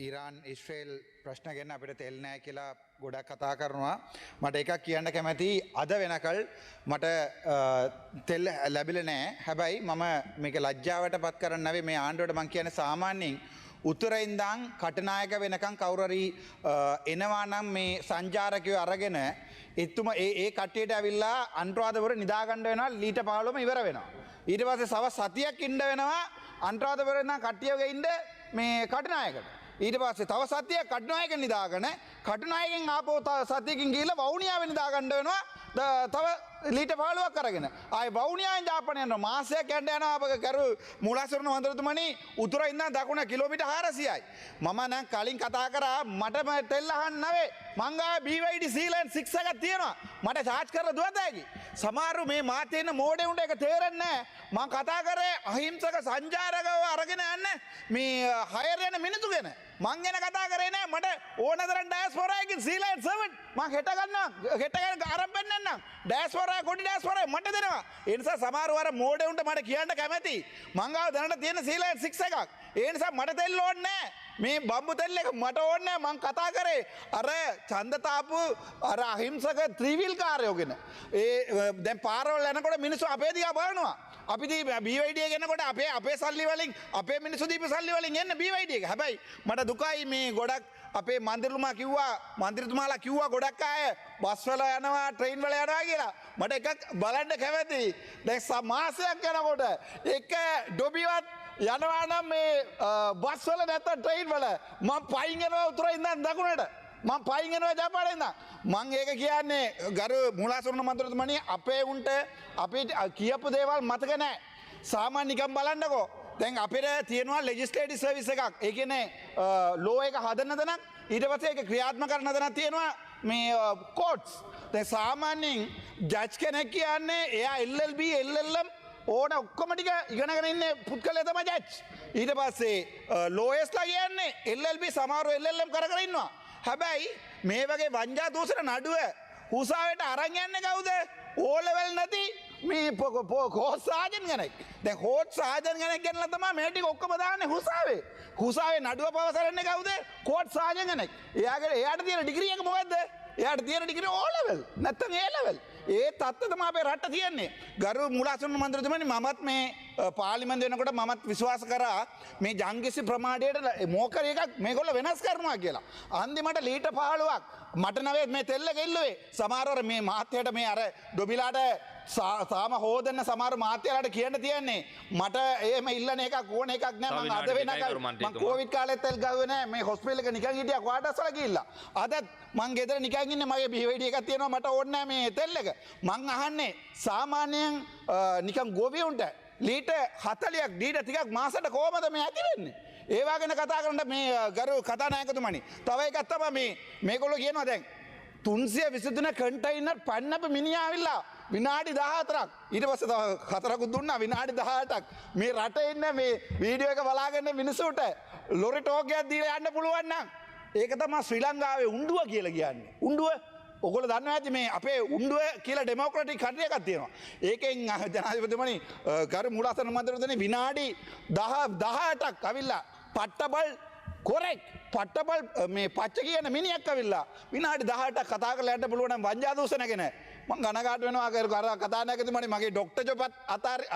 ඊරාන් ඉස්්‍රේල් ප්‍රශ්න ගැන අපිට තෙල් නෑ කියලා ගොඩක් කතා කරනවා. මට එකක් කියන්න කැමැති අද වෙනකල් මට තෙල් ලැබිල නෑ. හැබැයි මම මේක ලජ්ජාවට පත් කරන්න නැවේ මේ ආණ්ඩුවට මං කියන්නේ සාමාන්‍යයෙන් උතුර ඉඳන් කටනායක වෙනකන් කවුරුරි එනවා නම් මේ සංචාරකයෝ අරගෙන එතුම ඒ කට්ටියට ඇවිල්ලා අනුරාධපුර නිදා ගන්න වෙනවා ලීට 15ම ඉවර වෙනවා. ඊට පස්සේ සවස් සතියක් ඉන්න වෙනවා අනුරාධපුර ඉඳන් කට්ටියගේ ඉන්න මේ කටනායකට. ඊට පස්සේ තව සතියක් කටුනායකෙන් නිදාගෙන කටුනායකෙන් ආපහු සතියකින් ගිහිල්ලා වවුනියාවෙන් නිදා ගන්න වෙනවා තව ලීට 15ක් අරගෙන ආයි වවුනියාවෙන් ජාපනය යනවා මාසයක් යන්න යනවා අපගේ කරු මූලාසරණ මන්ත්‍රතුමනි උතුර ඉඳන් දකුණ කිලෝමීටර් 400යි මම නම් කලින් කතා කරා මට තෙල් අහන්න නැවේ මං ගාව BYD සීලෙන් 6 එකක් තියෙනවා මට charge කරලා දුවද හැකි සමහරු මේ මාතේ ඉන්න මෝඩේ උන්ට ඒක තේරෙන්නේ නැහැ මං කතා කරේ අහිංසක සංචාරකව අරගෙන යන්න මේ හයර් යන මිනිත්තු ගැන මං ගැන කතා කරේ නෑ මට ඕන තරම් ඩෑස්පොරා එකකින් සීලෙන් 7 මං හෙට ගන්නවා හෙට ගන්න ආරම්භ වෙන්න නම් ඩෑස්පොරා කොඩි ඩෑස්පොරා මට දෙනවා ඒ නිසා සමහරව අර මෝඩේ උන්ට මට කියන්න කැමැති මං ගාව දැනට තියෙන සීලෙන් 6 එකක් ඒ නිසා මට තෙල් ඕනේ නෑ මේ බම්බු තෙල් එක මට ඕනේ නෑ මං කතා කරේ අර ඡන්දතාපු අර අහිංසක ත්‍රිවිල් කාර්යෝ ගැන ඒ දැන් පාරවල් යනකොට මිනිස්සු අපේ දිහා බලනවා අපි දී BYD එක එනකොට අපේ සල්ලි වලින් අපේ මිනිස්සු දීපු සල්ලි වලින් එන්නේ BYD එක. හැබැයි මට දුකයි මේ ගොඩක් අපේ මන්ත්‍රීතුමාලා කිව්වා ගොඩක් අය බස් වල යනවා ට්‍රේන් වල යනවා කියලා. මට එකක් බලන්න කැමතියි. දැන් මාසයක් යනකොට එක ඩොබිවත් යනවා නම් මේ බස් වල නැත්නම් ට්‍රේන් වල මම පයින් යනවා උතුර ඉඳන් දකුණට. මම පයින් යනවා ජපානයේ ඉඳන්. මං ඒක කියන්නේ ගරු මූලාසරණ මන්ත්‍රතුමනි අපේ උන්ට අපි කියපු දේවල් මතක නැහැ. සාමාන්‍යකම් බලන්නකෝ. දැන් අපිට තියෙනවා ලෙජිස්ලේටිව් සර්විස් එකක්. ඒ කියන්නේ ලෝ එක හදන්න තැනක් ඊට පස්සේ ඒක ක්‍රියාත්මක කරන තැනක් තියෙනවා මේ කෝට්ස්. දැන් සාමාන්‍යයෙන් ජජ් කෙනෙක් කියන්නේ එයා LLB LLM ඕන ඔක්කොම ටික ඉගෙනගෙන ඉන්නේ පුද්ගලයා තමයි ජජ්. ඊට පස්සේ ලෝයස්ලා කියන්නේ LLB සමහරව LLM කර ඉන්නවා. හැබැයි මේ වගේ වංජා දූෂණ නඩුව හුසාවට අරන් යන්නේ කවුද? ඕ ලෙවල් නැති මේ කෝස් සාජන් කෙනෙක්. දැන් කෝස් සාජන් කෙනෙක් ගැනලා තමයි මේ ටික ඔක්කොම දාන්නේ හුසාවේ. හුසාවේ නඩුව පවසරන්නේ කවුද? කෝස් සාජන් කෙනෙක්. එයාට තියෙන ඩිග්‍රී එක මොකද්ද? එයාට තියෙන ඩිග්‍රී ඕ ලෙවල් නැත්නම් ඒ ලෙවල්. ඒ තත්ත්ව තමයි අපේ රට තියෙන්නේ. ගරු මූලාසරණ මන්ත්‍රතුමනි මමත් මේ පාර්ලිමේන්තුව වෙනකොට මමත් විශ්වාස කරා මේ ජංගිසි ප්‍රමාණයට මෝකර එකක් මේගොල්ලෝ වෙනස් කරනවා කියලා. අන්තිමට ලීටර් 15ක් මට නවේ මේ තෙල්ල ගෙල්ලුවේ. සමහරවර මේ මාත්‍යයට මේ අර ඩොබිලාට සාම හොදන්න සමහර මාත්‍යලාට කියන්න තියෙන්නේ මට එහෙම ඉල්ලන එකක් ඕන එකක් නෑ මම අද වෙනකල් මම කොවිඩ් කාලෙත් තෙල් ගාවේ නෑ මේ හොස්පිටල් එක නිකන් හිටියා ක්වාටර්ස් වල ගිහිල්ලා. අදත් මං ගෙදර නිකන් ඉන්නේ මගේ BYD එකක් තියෙනවා මට ඕනේ නෑ මේ තෙල් එක. මං අහන්නේ සාමාන්‍යයෙන් නිකන් ගෝවියුන්ට ලීටර් 40ක් දීලා ටිකක් මාසෙට කොහමද මේ ඇති වෙන්නේ? ඒවා ගැන කතා කරන්න මේ ගරු කතානායකතුමනි. තව එකක් තමයි මේගොල්ලෝ කියනවා දැන් 323 කන්ටයිනර් පන්නපු මිනිහා ආවිල්ලා විනාඩි 14ක් ඊට පස්සේ තව හතරකුත් දුන්නා විනාඩි 18ක් මේ රටේ ඉන්න මේ වීඩියෝ එක බලාගෙන මිනිස්සුන්ට ලොරි ටෝක් එකක් දීලා යන්න පුළුවන් නම් ඒක තමයි ශ්‍රී ලංකාවේ උණ්ඩුව කියලා කියන්නේ. උණ්ඩුව ඔගොල්ලෝ දන්නවා ඇති මේ අපේ උණ්ඩුව කියලා ඩෙමොක්‍රටික් කන්ට්‍රි එකක් තියෙනවා. ඒකෙන් ජනාධිපතිතුමනි ගරු මූලාසරණ මන්ත්‍රීතුමනි විනාඩි 18ක් අවිල්ලා පට්ටබල් කොරෙක් පට්ටබල් මේ පච්ච කියන මිනිහෙක් අවිල්ලා විනාඩි 18ක් කතා කරලා යන්න පුළුවන් නම් වංජා දූෂණ ගැන මම ගණකාට වෙනවා අර කතානායකතුමනි මගේ ඩොක්ටර් ජොබත්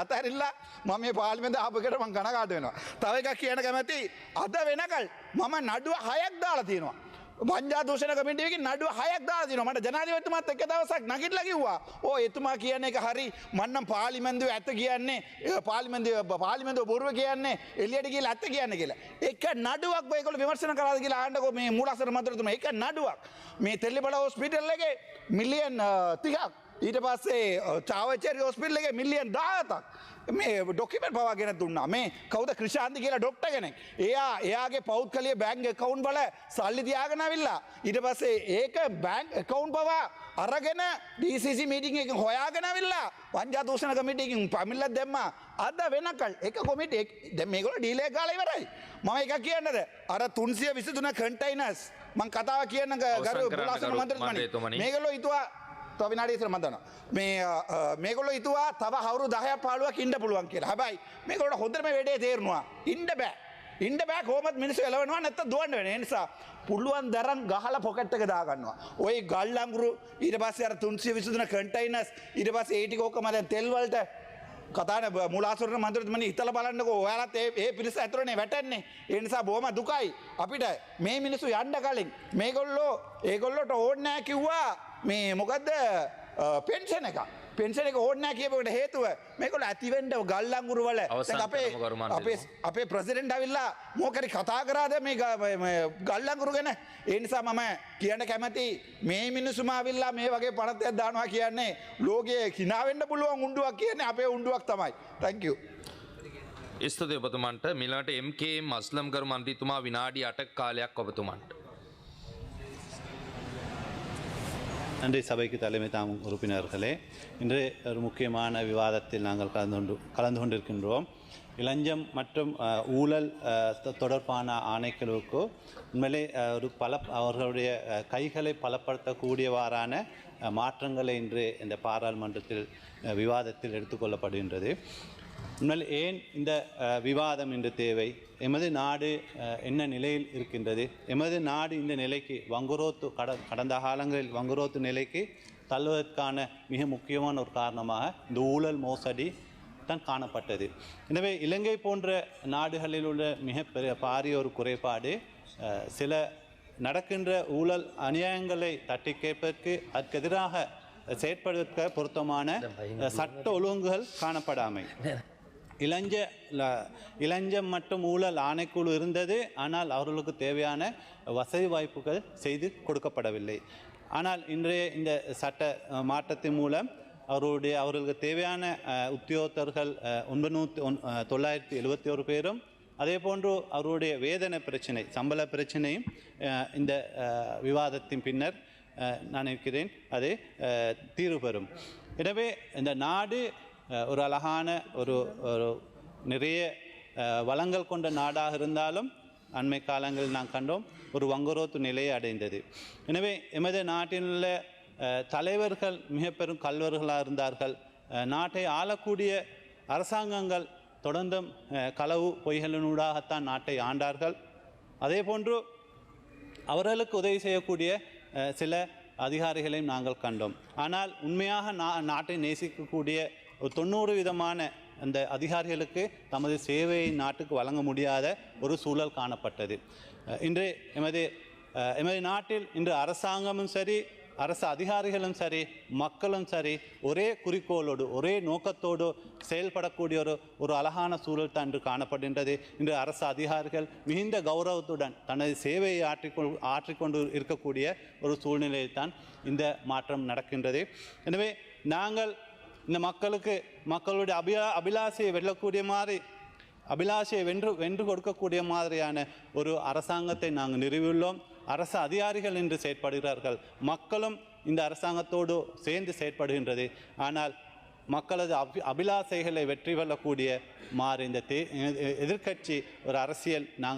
අතහැරිලා මම මේ පාර්ලිමේන්තුව ආපු එකට මම ගණකාට වෙනවා. තව එකක් කියන්න කැමති අද වෙනකල් මම නඩුව 6ක් දාලා තියෙනවා. වංජා දූෂණ කමිටුවකින් නඩුව 6ක් දාලා තියෙනවා. මට ජනාධිපතිතුමාත් එක දවසක් නැගිටලා කිව්වා. "ඕ එතුමා කියන එක හරි. මන්නම් පාර්ලිමේන්තුව ඇත්ත කියන්නේ පාර්ලිමේන්තුව බොරුව කියන්නේ එළියට ගිහලා ඇත්ත කියන්නේ කියලා." එක නඩුවක් මේගොල්ලෝ විමර්ශන කරාද කියලා අහන්නකෝ මේ මූලාසරණ මන්ත්‍රීතුමා. එක නඩුවක්. මේ තෙල්ලිපල හොස්පිටල් එකේ මිලියන් 30ක් ඊට පස්සේ චාවචේරි හොස්පිටල් එකේ මිලියන් 17ක් මේ ඩොකියුමන්ට් පවා ගෙන දුන්නා. මේ කවුද ක්‍රිෂාන්ති කියලා ඩොක්ටර් කෙනෙක්. එයාගේ පෞද්ගලික බැංක් account වල සල්ලි තියාගෙන ආවිල්ලා ඊට පස්සේ ඒක බැංක් account පවා අරගෙන DCC මීටින් එකකින් හොයාගෙන ආවිල්ලා වංජා දූෂණ කමිටුවකින් පමිල්ලක් දැම්මා. අද වෙනකල් එක කොමිටි දැන් මේගොල්ලෝ ඩීල් එක ගාලා ඉවරයි. මම එකක් කියන්නද? අර 323 කන්ටයිනර්ස් මං කතාව කියන්න ගරු මූලාසරණ මන්ත්‍රීතුමනි. මේගොල්ලෝ හිතුවා තව විනාඩි ඉස්සර මම දන්නවා. මේගොල්ලෝ හිතුවා තව අවුරුදු 10ක් 15ක් ඉන්න පුළුවන් කියලා. හැබැයි මේගොල්ලෝ හොඳටම වැඩේ තේරෙනවා. ඉන්න බෑ. ඉන්න බෑ කොහොමත් මිනිස්සු එලවනවා නැත්නම් දුවන්න වෙන. ඒ නිසා පුළුවන් දරම් ගහලා පොකට් එක දාගන්නවා. ওই ගල් අඟුරු ඊට පස්සේ අර 323 කන්ටේනර්ස් ඊට පස්සේ ඒ ටික ඔක්කොම දැන් තෙල් වලට කතාන මුලාසුරන මන්ත්‍රතුමනි හිතලා බලන්නකෝ ඔයාලත් ඒ පිරිස ඇතුළේනේ වැටෙන්නේ. ඒ නිසා බොහොම දුකයි අපිට මේ මිනිස්සු යන්න කලින් ඒගොල්ලෝට ඕනේ නැහැ කිව්වා මේ මොකද්ද පෙන්ෂන් එක. පෙන්ෂන් එක ඕනේ නැහැ කියපේකට හේතුව මේගොල්ලෝ ඇතිවෙන්න ගල් අඟුරු වල දැන් අපේ ප්‍රෙසිඩන්ට් ඇවිල්ලා මොකරි කතා කරාද මේ ගල් අඟුරු ගැන. ඒ නිසා මම කියන්න කැමති මේ මිනිස්සුම ඇවිල්ලා මේ වගේ පනතයක් දානවා කියන්නේ ලෝකයේ hina වෙන්න පුළුවන් උණ්ඩුවක් කියන්නේ අපේ උණ්ඩුවක් තමයි. thank you. ස්තුතියි ඔබතුමන්ට. මිලට MKM අස්ලම් කරු මන්ත්‍රීතුමා විනාඩි 8ක කාලයක් ඔබතුමන්ට. நன்றி சபைக்கு தலைமை தாங்கும் உறுப்பினர்களே, இன்று ஒரு முக்கியமான விவாதத்தில் நாங்கள் கலந்து கொண்டிருக்கின்றோம். இளஞ்சம் மற்றும் ஊழல் தொடர்பான ஆணைக்குழுவுக்கு உண்மையிலே ஒரு அவர்களுடைய கைகளை பலப்படுத்தக்கூடியவாறான மாற்றங்களை இன்று இந்த பாராளுமன்றத்தில் விவாதத்தில் எடுத்துக்கொள்ளப்படுகின்றது. உண்மையில் ஏன் இந்த விவாதம் இன்று தேவை? எமது நாடு என்ன நிலையில் இருக்கின்றது? எமது நாடு இந்த நிலைக்கு கடந்த காலங்களில் வங்குரோத்து நிலைக்கு தள்ளுவதற்கான மிக முக்கியமான ஒரு காரணமாக இந்த ஊழல் மோசடி தான் காணப்பட்டது. எனவே இலங்கை போன்ற நாடுகளில் உள்ள மிக பாரிய ஒரு குறைபாடு சில நடக்கின்ற ஊழல் அநியாயங்களை தட்டி கேட்பதற்கு அதற்கு எதிராக செயற்படுவதற்கு பொருத்தமான சட்ட ஒழுங்குகள் காணப்படாமை. இளஞ்சம் மற்றும் ஊழல் ஆணைக்குழு இருந்தது, ஆனால் அவர்களுக்கு தேவையான வசதி வாய்ப்புகள் செய்து கொடுக்கப்படவில்லை. ஆனால் இன்றைய இந்த சட்ட மாற்றத்தின் மூலம் அவர்களுக்கு தேவையான உத்தியோகத்தர்கள் 971 பேரும், அதே போன்று அவருடைய வேதனை பிரச்சனை, சம்பள பிரச்சனையும் இந்த விவாதத்தின் பின்னர் நான் இருக்கிறேன் அது தீர்வு பெறும். எனவே இந்த நாடு ஒரு அழகான ஒரு நிறைய வளங்கள் கொண்ட நாடாக இருந்தாலும் அண்மை காலங்களில் நாம் கண்டோம் ஒரு வங்குரோத்து நிலையை அடைந்தது. எனவே எமது நாட்டில் உள்ள தலைவர்கள் மிக பெரும் கல்வர்களாக இருந்தார்கள். நாட்டை ஆளக்கூடிய அரசாங்கங்கள் தொடர்ந்தும் களவு பொய்களினூடாகத்தான் நாட்டை ஆண்டார்கள். அதே போன்று அவர்களுக்கு உதவி செய்யக்கூடிய சில அதிகாரிகளையும் நாங்கள் கண்டோம். ஆனால் உண்மையாக நாட்டை நேசிக்கக்கூடிய 90% அந்த அதிகாரிகளுக்கு தமது சேவையை நாட்டுக்கு வழங்க முடியாத ஒரு சூழல் காணப்பட்டது. இன்று எமது நாட்டில் இன்று அரசாங்கமும் சரி, அரசு அதிகாரிகளும் சரி, மக்களும் சரி ஒரே குறிக்கோளோடு ஒரே நோக்கத்தோடு செயல்படக்கூடிய ஒரு அழகான சூழல் தான் இன்று காணப்படுகின்றது. இன்று அரசு அதிகாரிகள் மிகுந்த கௌரவத்துடன் தனது சேவையை ஆற்றிக்கொண்டு இருக்கக்கூடிய ஒரு சூழ்நிலையில் தான் இந்த மாற்றம் நடக்கின்றது. எனவே நாங்கள் இந்த மக்களுடைய அபிலாஷையை வெல்லக்கூடிய மாதிரி, அபிலாஷையை வென்று கொடுக்கக்கூடிய மாதிரியான ஒரு அரசாங்கத்தை நாங்கள் நிறுவியுள்ளோம். அரசு அதிகாரிகள் என்று செயற்படுகிறார்கள், மக்களும் இந்த அரசாங்கத்தோடு சேர்ந்து செயற்படுகின்றது. ஆனால் மக்களது அபிலாஷைகளை வெற்றி கொள்ளக்கூடிய மாறு இந்த எதிர்க்கட்சி ஒரு அரசியல் நாங்கள்